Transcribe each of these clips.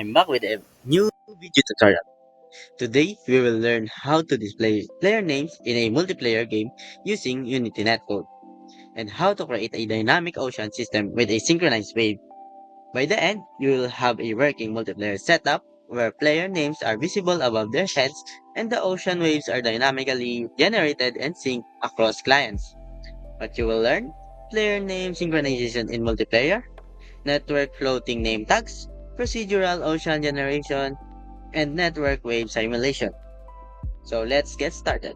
I'm back with a new video tutorial. Today, we will learn how to display player names in a multiplayer game using Unity Netcode, and how to create a dynamic ocean system with a synchronized wave. By the end, you will have a working multiplayer setup where player names are visible above their heads and the ocean waves are dynamically generated and synced across clients. What you will learn: player name synchronization in multiplayer, network floating name tags, procedural ocean generation, and network wave simulation. So let's get started.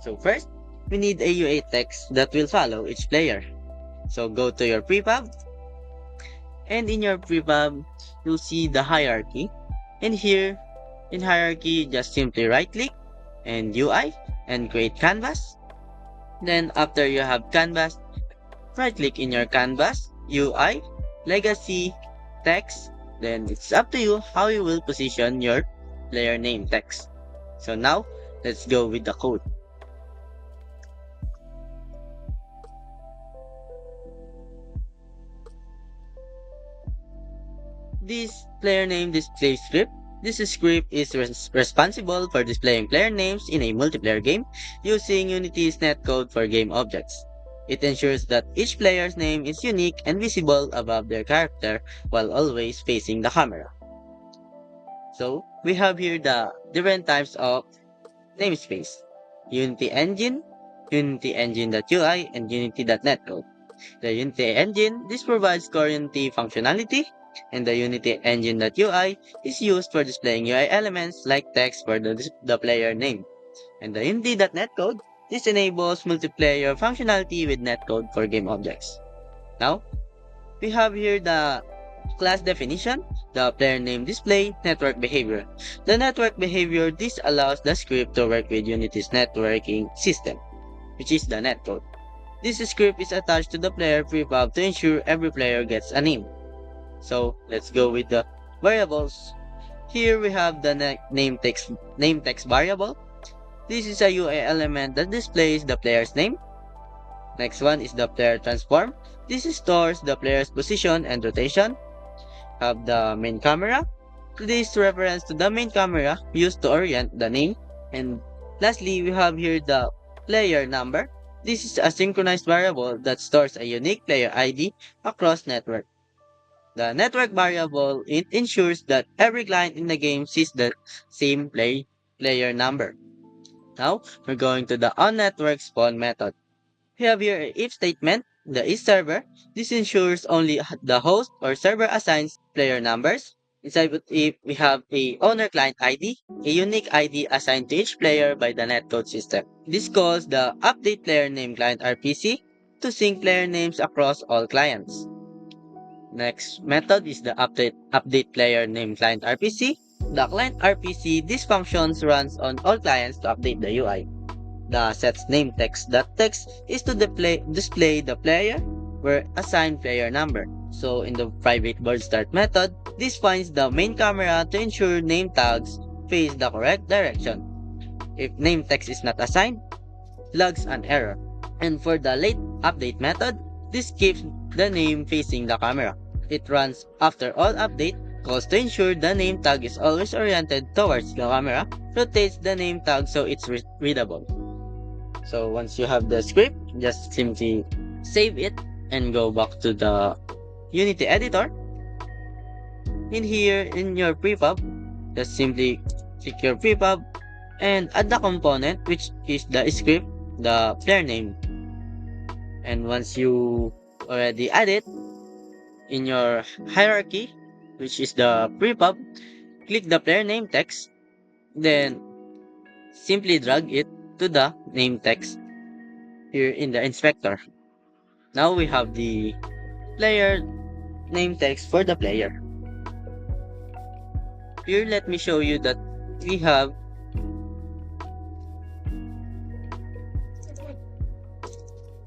So first, we need a UA text that will follow each player. So go to your prefab, and in your prefab, you'll see the hierarchy. And here, in hierarchy, just simply right click and UI and create canvas. Then after you have canvas, right click in your canvas, UI, legacy, text. Then it's up to you how you will position your player name text. So now, let's go with the code. This player name display script. This script is responsible for displaying player names in a multiplayer game using Unity's netcode for game objects. It ensures that each player's name is unique and visible above their character while always facing the camera. So, we have here the different types of namespace: Unity Engine, Unity Engine.ui, and Unity.netcode. The Unity Engine, this provides core Unity functionality, and the Unity Engine.ui is used for displaying UI elements like text for the player name. And the Unity.netcode, this enables multiplayer functionality with netcode for game objects. Now, we have here the class definition, the player name display, network behavior. The network behavior, this allows the script to work with Unity's networking system, which is the netcode. This script is attached to the player prefab to ensure every player gets a name. So let's go with the variables. Here we have the name text variable. This is a UI element that displays the player's name. Next one is the player transform. This stores the player's position and rotation. Have the main camera. This reference to the main camera used to orient the name. And lastly, we have here the player number. This is a synchronized variable that stores a unique player ID across network. The network variable, it ensures that every client in the game sees the same player number. Now, we're going to the on-network spawn method. We have here a if statement, the is server. This ensures only the host or server assigns player numbers. Inside of if we have a owner client ID, a unique ID assigned to each player by the netcode system. This calls the update player name client RPC to sync player names across all clients. Next method is the update player name client RPC. The client RPC, this functions runs on all clients to update the UI. The set's name text is to display the player where assigned player number. So in the private board start method, this finds the main camera to ensure name tags face the correct direction. If name text is not assigned, logs an error. And for the late update method, this keeps the name facing the camera. It runs after all update calls to ensure the name tag is always oriented towards the camera, rotates the name tag so it's readable. So once you have the script, just simply save it and go back to the Unity editor. In here, in your prefab, just simply click your prefab and add the component, which is the script, the player name. And once you already add it in your hierarchy, which is the prefab, click the player name text, then simply drag it to the name text here in the inspector. Now we have the player name text for the player. Here, let me show you that we have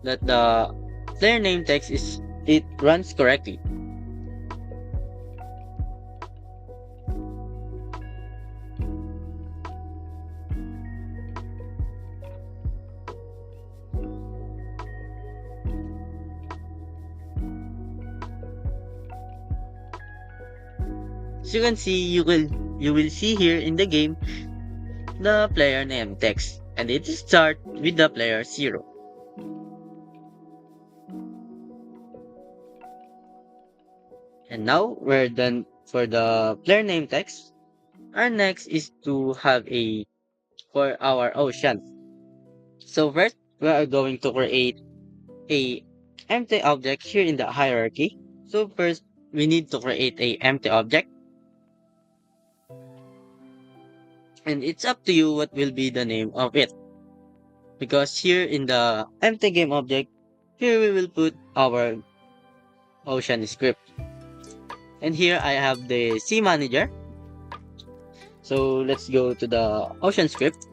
that the player name text is it runs correctly. As you can see, you will see here in the game the player name text, and it starts with the player 0. And now we're done for the player name text. Our next is to have a for our ocean. So first, we are going to create a empty object here in the hierarchy. So first, we need to create a empty object, and it's up to you what will be the name of it. Because here in the empty game object, here we will put our ocean script. And here I have the C manager. So let's go to the ocean script.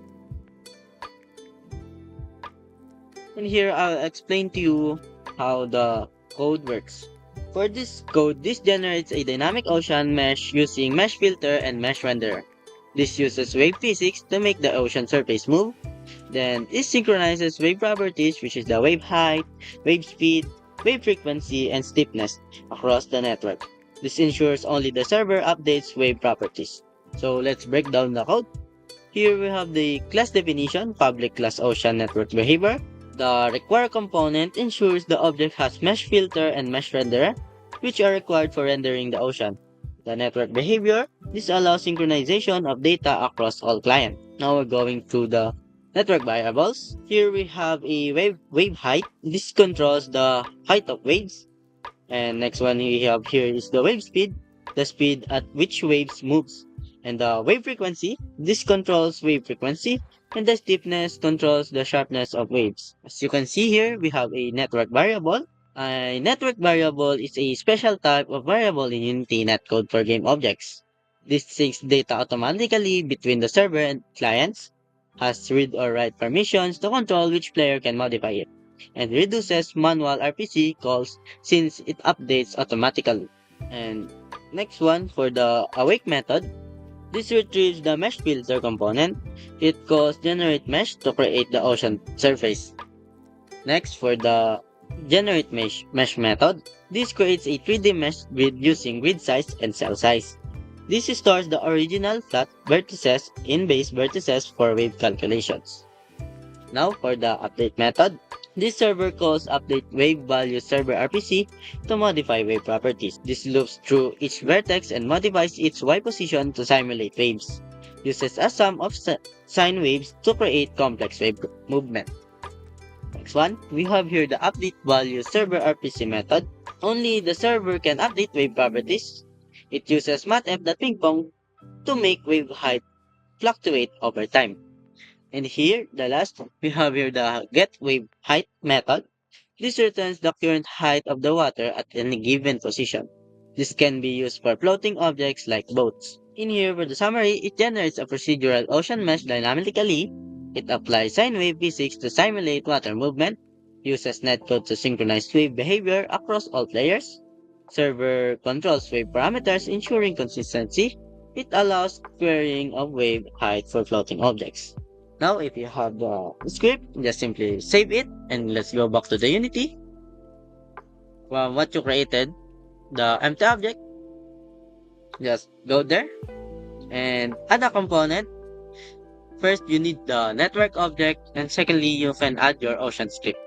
And here I'll explain to you how the code works. For this code, this generates a dynamic ocean mesh using mesh filter and mesh renderer. This uses wave physics to make the ocean surface move. Then it synchronizes wave properties, which is the wave height, wave speed, wave frequency, and stiffness across the network. This ensures only the server updates wave properties. So let's break down the code. Here we have the class definition, public class ocean network behavior. The require component ensures the object has mesh filter and mesh renderer, which are required for rendering the ocean. The network behavior, this allows synchronization of data across all clients. Now we're going to the network variables. Here we have a wave height. This controls the height of waves. And next one we have here is the wave speed, the speed at which waves moves. And the wave frequency, this controls wave frequency, and the stiffness controls the sharpness of waves. As you can see here, we have a network variable. A network variable is a special type of variable in Unity netcode for game objects. This syncs data automatically between the server and clients, has read or write permissions to control which player can modify it, and reduces manual RPC calls since it updates automatically. And next one for the awake method, this retrieves the mesh filter component. It calls generate mesh to create the ocean surface. Next for the generate mesh method, this creates a 3D mesh grid using grid size and cell size. This stores the original flat vertices in base vertices for wave calculations. Now for the update method, this server calls update wave value server RPC to modify wave properties. This loops through each vertex and modifies its Y position to simulate waves. Uses a sum of sine waves to create complex wave movement. Next one, we have here the update value server RPC method. Only the server can update wave properties. It uses mathf.pingpong to make wave height fluctuate over time. And here, the last, we have here the get wave height method. This returns the current height of the water at any given position. This can be used for floating objects like boats. In here, for the summary, it generates a procedural ocean mesh dynamically. It applies sine wave physics to simulate water movement, uses netcode to synchronize wave behavior across all players. Server controls wave parameters, ensuring consistency. It allows querying of wave height for floating objects. Now, if you have the script, just simply save it and let's go back to the Unity. From what you created, the empty object, just go there and add a component. First, you need the network object, and secondly, you can add your ocean script.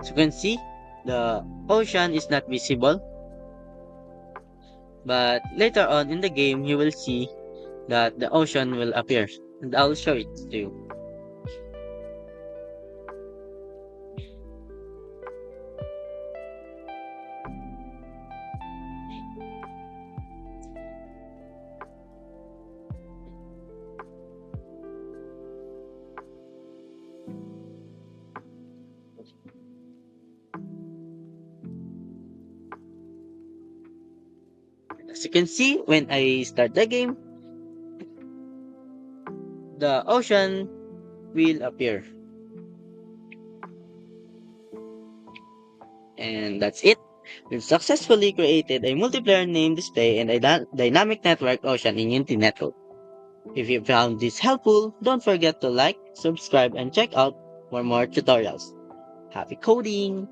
So you can see the ocean is not visible, but later on in the game, you will see that the ocean will appear, and I'll show it to you. As you can see, when I start the game, the ocean will appear. And that's it. We've successfully created a multiplayer name display and a dynamic network ocean in Unity Netcode. If you found this helpful, don't forget to like, subscribe, and check out for more tutorials. Happy coding!